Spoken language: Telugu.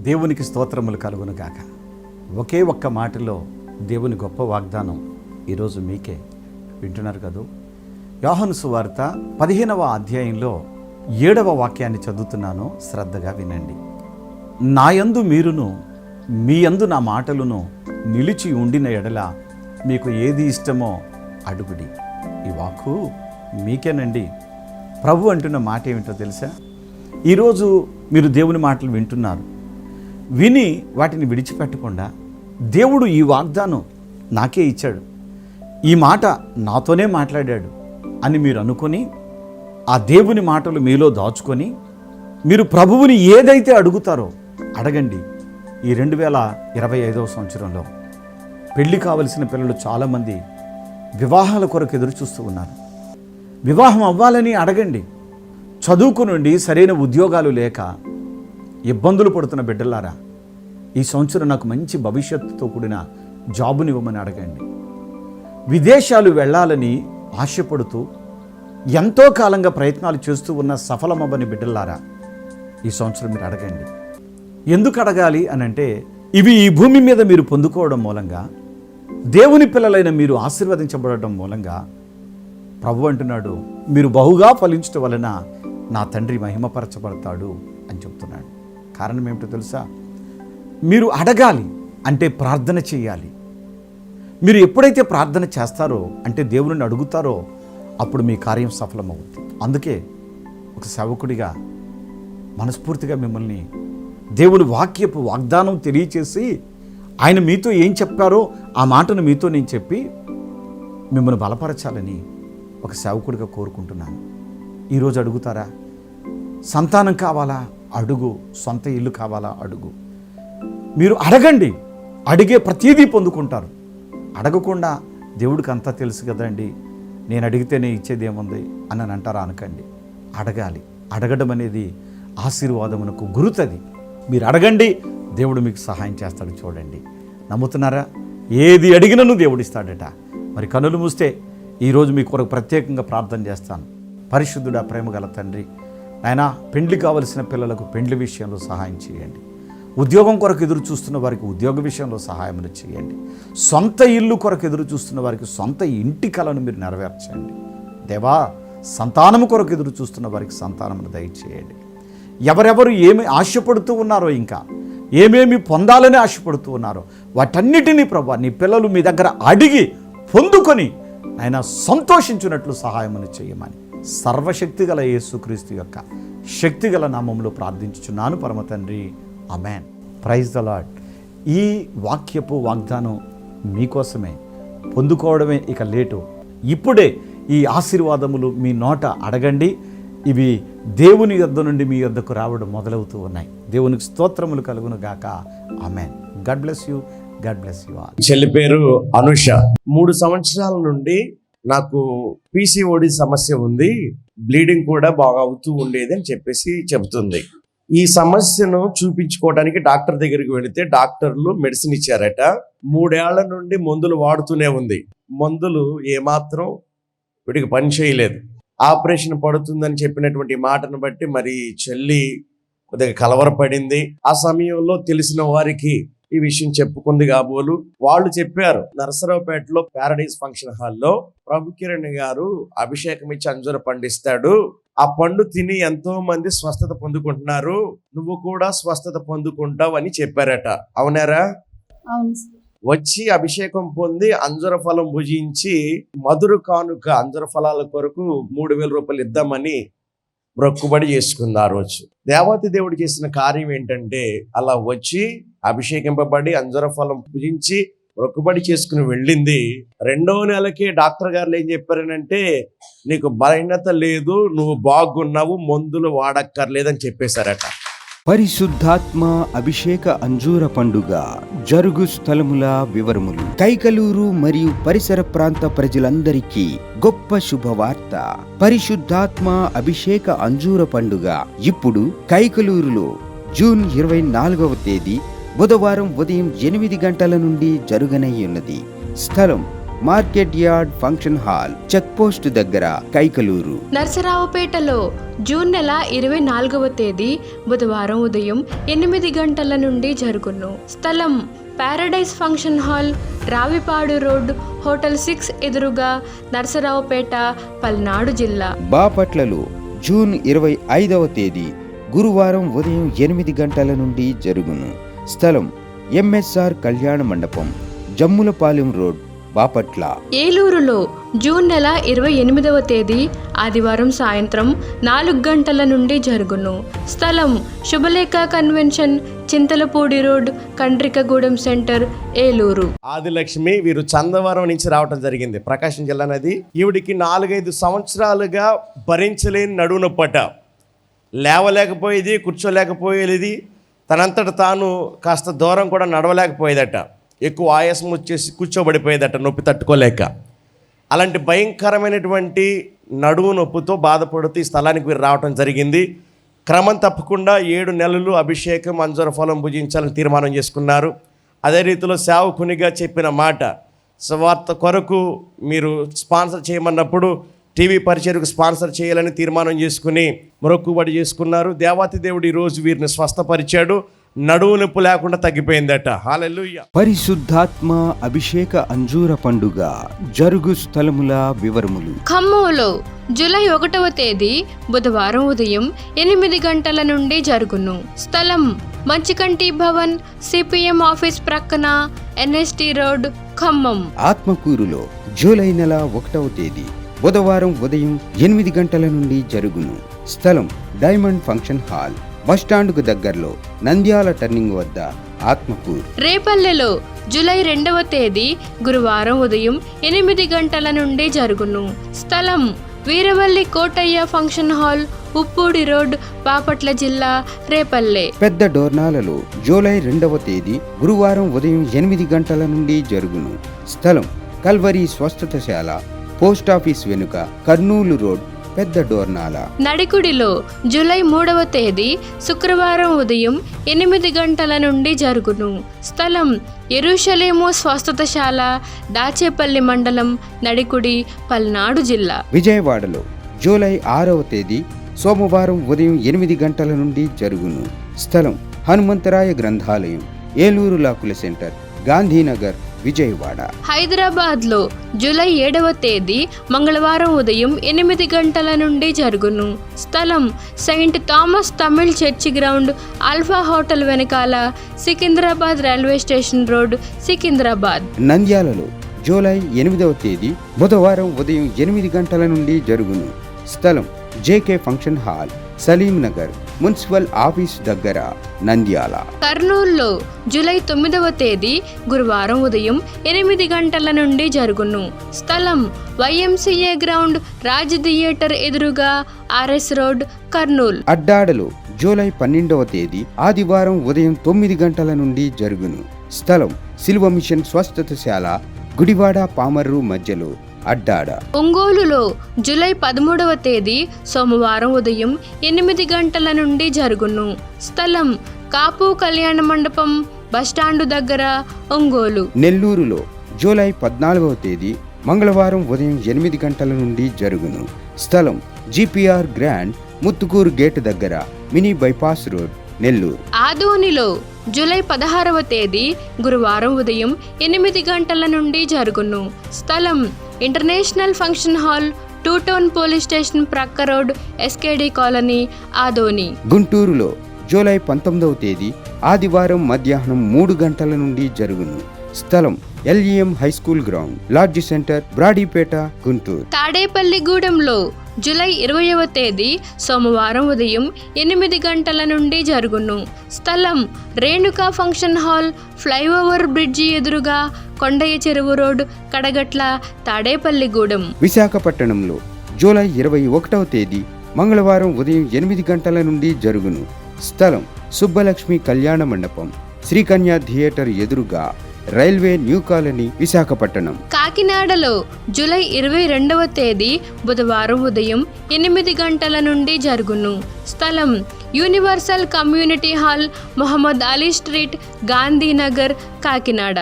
దేవునికి స్తోత్రములు కలుగును గాక. ఒకే ఒక్క మాటలో దేవుని గొప్ప వాగ్దానం ఈరోజు మీకే. వింటున్నారు కదూ. యోహాను సువార్త 15వ అధ్యాయంలో 7వ వాక్యాన్ని చదువుతున్నాను, శ్రద్ధగా వినండి. నాయందు మీరును మీ యందు నా మాటలను నిలిచి ఉండిన ఎడల మీకు ఏది ఇష్టమో అడుగుడి. ఈ వాక్కు మీకేనండి. ప్రభు అంటున్న మాట ఏమిటో తెలుసా? ఈరోజు మీరు దేవుని మాటలు వింటున్నారు. విని వాటిని విడిచిపెట్టకుండా దేవుడు ఈ వాగ్దానం నాకే ఇచ్చాడు, ఈ మాట నాతోనే మాట్లాడాడు అని మీరు అనుకొని ఆ దేవుని మాటలు మీలో దాచుకొని మీరు ప్రభువుని ఏదైతే అడుగుతారో అడగండి. ఈ 2025వ సంవత్సరంలో పెళ్లి కావలసిన పిల్లలు చాలామంది వివాహాల కొరకు ఎదురు చూస్తూ ఉన్నారు. వివాహం అవ్వాలని అడగండి. చదువుకునుండి సరైన ఉద్యోగాలు లేక ఇబ్బందులు పడుతున్న బిడ్డలారా, ఈ సంవత్సరం నాకు మంచి భవిష్యత్తుతో కూడిన జాబునివ్వమని అడగండి. విదేశాలు వెళ్ళాలని ఆశపడుతూ ఎంతో కాలంగా ప్రయత్నాలు చేస్తూ ఉన్న సఫలమవ్వని బిడ్డలారా, ఈ సంవత్సరం మీరు అడగండి. ఎందుకు అడగాలి అనంటే, ఇవి ఈ భూమి మీద మీరు పొందుకోవడం మూలంగా, దేవుని పిల్లలైన మీరు ఆశీర్వదించబడటం మూలంగా ప్రభు అంటున్నాడు, మీరు బహుగా ఫలించడం వలన నా తండ్రి మహిమపరచబడతాడు అని చెప్తున్నాడు. కారణం ఏమిటో తెలుసా? మీరు అడగాలి అంటే ప్రార్థన చేయాలి. మీరు ఎప్పుడైతే ప్రార్థన చేస్తారో అంటే దేవుని అడుగుతారో అప్పుడు మీ కార్యం సఫలమవుతుంది. అందుకే ఒక సేవకుడిగా మనస్ఫూర్తిగా మిమ్మల్ని దేవుని వాక్యపు వాగ్దానం తెలియచేసి ఆయన మీతో ఏం చెప్పారో ఆ మాటను మీతో నేను చెప్పి మిమ్మల్ని బలపరచాలని ఒక సేవకుడిగా కోరుకుంటున్నాను. ఈరోజు అడుగుతారా? సంతానం కావాలా? అడుగు. సొంత ఇల్లు కావాలా? అడుగు. మీరు అడగండి. అడిగే ప్రతీదీ పొందుకుంటారు. అడగకుండా దేవుడికి అంతా తెలుసు కదండి, నేను అడిగితేనే ఇచ్చేది ఏముంది అని అంటారా? అనకండి. అడగాలి. అడగడం అనేది ఆశీర్వాదమునకు గురుతది. మీరు అడగండి, దేవుడు మీకు సహాయం చేస్తాడు. చూడండి, నమ్ముతున్నారా? ఏది అడిగినను దేవుడిస్తాడట. మరి కనులు మూస్తే ఈరోజు మీ కొరకు ప్రత్యేకంగా ప్రార్థన చేస్తాను. పరిశుద్ధుడా, ప్రేమగల తండ్రి, ఆయన పెండ్లి కావలసిన పిల్లలకు పెండ్లి విషయంలో సహాయం చేయండి. ఉద్యోగం కొరకు ఎదురు చూస్తున్న వారికి ఉద్యోగ విషయంలో సహాయం చేయండి. సొంత ఇల్లు కొరకు ఎదురు చూస్తున్న వారికి సొంత ఇంటి కలను మీరు నెరవేర్చండి. దేవా, సంతానము కొరకు ఎదురు చూస్తున్న వారికి సంతానమును దయచేయండి. ఎవరెవరు ఏమి ఆశపడుతూ ఉన్నారో, ఇంకా ఏమేమి పొందాలని ఆశపడుతూ ఉన్నారో వాటన్నిటినీ ప్రభా నీ పిల్లలు మీ దగ్గర అడిగి పొందుకొని ఆయన సంతోషించినట్లు సహాయమును చేయమని సర్వశక్తిగల యేసుక్రీస్తు యొక్క శక్తిగల నామములో ప్రార్థించుచున్నాను పరమ తండ్రి. ఆమేన్. Praise the Lord. ఈ వాక్యపు వాగ్దానం మీకోసమే. పొందుకోవడమే ఇక లేటు. ఇప్పుడే ఈ ఆశీర్వాదములు మీ నోట అడగండి. ఇవి దేవుని యొద్ద నుండి మీ యొద్దకు రావడం మొదలవుతూ ఉన్నాయి. దేవునికి స్తోత్రములు కలుగును గాక. Amen. God bless you. God bless you all. చెల్లి పేరు అనుష. 3 సంవత్సరాల నుండి నాకు పీసీఓడి సమస్య ఉంది, బ్లీడింగ్ కూడా బాగా అవుతూ ఉండేది అని చెప్పేసి చెబుతుంది. ఈ సమస్యను చూపించుకోవడానికి డాక్టర్ దగ్గరికి వెళితే డాక్టర్లు మెడిసిన్ ఇచ్చారట. 3 ఏళ్ల నుండి మందులు వాడుతూనే ఉంది. మందులు ఏమాత్రం వీడికి పని చేయలేదు. ఆపరేషన్ పడుతుందని చెప్పినటువంటి మాటను బట్టి మరి చెల్లి కొద్దిగా కలవరపడింది. ఆ సమయంలో తెలిసిన వారికి ఈ విషయం చెప్పుకుంది కాబోలు. వాళ్ళు చెప్పారు, నరసరావుపేటలో ప్యారడైజ్ ఫంక్షన్ హాల్లో ప్రభు కిరణ్ గారు అభిషేకం ఇచ్చి అంజూర పండిస్తాడు, ఆ పండు తిని ఎంతో మంది స్వస్థత పొందుకుంటున్నారు, నువ్వు కూడా స్వస్థత పొందుకుంటావు అని చెప్పారట. అవునారా? వచ్చి అభిషేకం పొంది అంజుర ఫలం భుజించి మధుర కానుక అంజుర ఫలాల కొరకు 3,000 రూపాయలు ఇద్దామని మొక్కుబడి చేసుకుంది. ఆ రోజు దేవాతి దేవుడు చేసిన కార్యం ఏంటంటే, అలా వచ్చి అభిషేకింపబడి అంజుర ఫలం భుజించి మొక్కుబడి చేసుకుని వెళ్ళింది. 2వ నెలకి డాక్టర్ గారు ఏం చెప్పారనంటే, నీకు బలహీనత లేదు, నువ్వు బాగున్నావు, మందులు వాడక్కర్లేదని చెప్పేశారట. పరిశుద్ధాత్మ అభిషేక అంజూర పండుగ జరుగు స్థలముల వివరములు. కైకలూరు మరియు పరిసర ప్రాంత ప్రజలందరికీ గొప్ప శుభవార్త. పరిశుద్ధాత్మ అభిషేక అంజూర పండుగ ఇప్పుడు కైకలూరులో జూన్ 24వ తేదీ బుధవారం ఉదయం 8 గంటల నుండి జరుగనయ్యున్నది. స్థలం market yard function hall check post దగ్గర కైకలూరు. నరసరావుపేటలో జూన్ నెల 24వ తేదీ బుధవారం ఉదయం 8 గంటల నుండి జరుగును. స్థలం paradise function hall, Ravipadu road, hotel 6 ఎదురుగా, నరసరావుపేట, పల్నాడు జిల్లా. బాపట్లలో జూన్ 25వ తేదీ గురువారం ఉదయం 8 గంటల నుండి జరుగును. స్థలం ఎంఎస్ఆర్ కళ్యాణ మండపం, జమ్ములపాలెం రోడ్, బాపట్ల. ఏలూరులో జూన్ నెల 28వ తేదీ ఆదివారం సాయంత్రం 4 గంటల నుండి జరుగును. స్థలం Shubhalekha convention, Chintalapudi road, Kandrikagudem centre, Eluru. Adilakshmi వీరు చందవరం నుంచి రావటం జరిగింది, ప్రకాశం జిల్లా నది. ఈవిడికి 4-5 సంవత్సరాలుగా భరించలేని నడుము నొప్పట. లేవలేకపోయేది, కూర్చోలేకపోయేది, తనంతట తాను కాస్త దూరం కూడా నడవలేకపోయేదట. ఎక్కువ ఆయాసం వచ్చేసి కూర్చోబడిపోయేదట నొప్పి తట్టుకోలేక. అలాంటి భయంకరమైనటువంటి నడుము నొప్పితో బాధపడుతూ ఈ స్థలానికి వీరు రావటం జరిగింది. క్రమం తప్పకుండా 7 నెలలు అభిషేకం అంజూర ఫలం భుజించాలని తీర్మానం చేసుకున్నారు. అదే రీతిలో సేవకునిగా చెప్పిన మాట, సువార్త కొరకు మీరు స్పాన్సర్ చేయమన్నప్పుడు టీవీ పరిచయకు స్పాన్సర్ చేయాలని తీర్మానం చేసుకుని మొక్కుబడి చేసుకున్నారు. దేవాతి దేవుడు ఈరోజు వీరిని స్వస్థపరిచాడు. నడువు నొప్పి లేకుండా తగ్గిపోయిందట. హల్లెలూయా. పరిశుద్ధాత్మ అభిషేక అంజూర పండుగ జరుగు స్థలముల వివరములు. ఖమ్మంలో జూలై 1వ తేదీ బుధవారం ఉదయం 8 గంటల నుండి జరుగును. స్థలం మంచికంటి భవన్, సిపిఎం ఆఫీస్ ప్రక్కన, ఎన్ఎస్టి రోడ్, ఖమ్మం. ఆత్మకూరులో జూలై నెల 1వ తేదీ బుధవారం ఉదయం 8 గంటల నుండి జరుగును. స్థలం డైమండ్ ఫంక్షన్ హాల్, బస్టాండ్కు దగ్గరలో, నంద్యాల టర్నింగ్ వద్ద, ఆత్మకూరు. రేపల్లెలో జూలై 2వ తేదీ గురువారం ఉదయం 8 గంటల నుండి జరుగును. స్థలం Veeravalli Kotaiah function hall, Uppudi road, Bapatla జిల్లా, రేపల్లె. పెద్ద డోర్నాలలో జూలై 2వ తేదీ గురువారం ఉదయం 8 గంటల నుండి జరుగును. స్థలం కల్వరి స్వస్థతశాల, పోస్టాఫీస్ వెనుక, కర్నూలు రోడ్, పెద్ద డోర్నాల. నడికుడిలో జూలై 3వ తేదీ శుక్రవారం ఉదయం 8 గంటల నుండి జరుగును. స్థలం యెరూషలేము స్వస్థతశాల, దాచేపల్లి మండలం, నడికుడి, పల్నాడు జిల్లా. విజయవాడలో జూలై 6వ తేదీ సోమవారం ఉదయం 8 గంటల నుండి జరుగును. స్థలం హనుమంతరాయ గ్రంథాలయం, ఏలూరు లాకుల సెంటర్, గాంధీనగర్, విజయవాడ. హైదరాబాద్లో జూలై 7వ తేదీ మంగళవారం ఉదయం 8 గంటల నుండి జరుగును. స్థలం Saint Thomas Tamil church ground, Alpha hotel వెనకాల, Secunderabad railway station road, Secunderabad. నంద్యాలలో జూలై 8వ తేదీ బుధవారం ఉదయం 8 గంటల నుండి జరుగును. స్థలం JK function hall, Salim Nagar, municipal office దగ్గర, నంద్యాల. కర్నూలులో జూలై 9వ తేదీ గురువారం ఉదయం 8 గంటల నుండి జరుగును. స్థలం వైఎంసీఏ గ్రౌండ్, రాజ్ థియేటర్ ఎదురుగా, ఆర్ఎస్ రోడ్, కర్నూలు. అడ్డాడలో జూలై 12వ తేదీ ఆదివారం ఉదయం 9 గంటల నుండి జరుగును. స్థలం సిల్వ మిషన్ స్వస్థతశాల, గుడివాడ పామర్రు మధ్యలో, అడ్డాడ. ఒంగోలులో జూలై 13వ తేదీ సోమవారం ఉదయం 8 గంటల నుండి జరుగును. స్థలం కాపు కళ్యాణ మండపం, బస్టాండు దగ్గర, ఒంగోలు. నెల్లూరులో జూలై 14వ తేదీ మంగళవారం ఉదయం 8 గంటల నుండి జరుగును. స్థలం జిపిఆర్ గ్రాండ్, ముత్తుకూరు గేట్ దగ్గర, మినీ బైపాస్ రోడ్, నెల్లూరు. ఆదోనిలో జూలై 16వ తేదీ గురువారం ఉదయం 8 గంటల నుండి జరుగును. స్థలం international function hall, 2 town police station ప్రక్క రోడ్, ఎస్కేడి కాలనీ, ఆదోని. గుంటూరులో జూలై 19వ తేదీ ఆదివారం మధ్యాహ్నం 3 గంటల నుండి జరుగును. స్థలం LEM high school ground, lodge centre, Brodipet, Guntur. తాడేపల్లిగూడెంలో జూలై 20వ తేదీ సోమవారం ఉదయం 8 గంటల నుండి జరుగును. స్థలం Renuka function hall, flyover bridge ఎదురుగా, కొండయ్య చెరువు రోడ్, కడగట్ల, తాడేపల్లిగూడెం. విశాఖపట్నంలో జూలై 21వ తేదీ మంగళవారం ఉదయం 8 గంటల నుండి జరుగును. స్థలం సుబ్బలక్ష్మి కళ్యాణ మండపం, శ్రీకన్య థియేటర్ ఎదురుగా, రైల్వే న్యూ కాలనీ, విశాఖపట్నం. కాకినాడలో జూలై 22వ తేదీ బుధవారం ఉదయం 8 గంటల నుండి జరుగును. స్థలం universal community hall, Mohammed Ali street, Gandhinagar, Kakinada.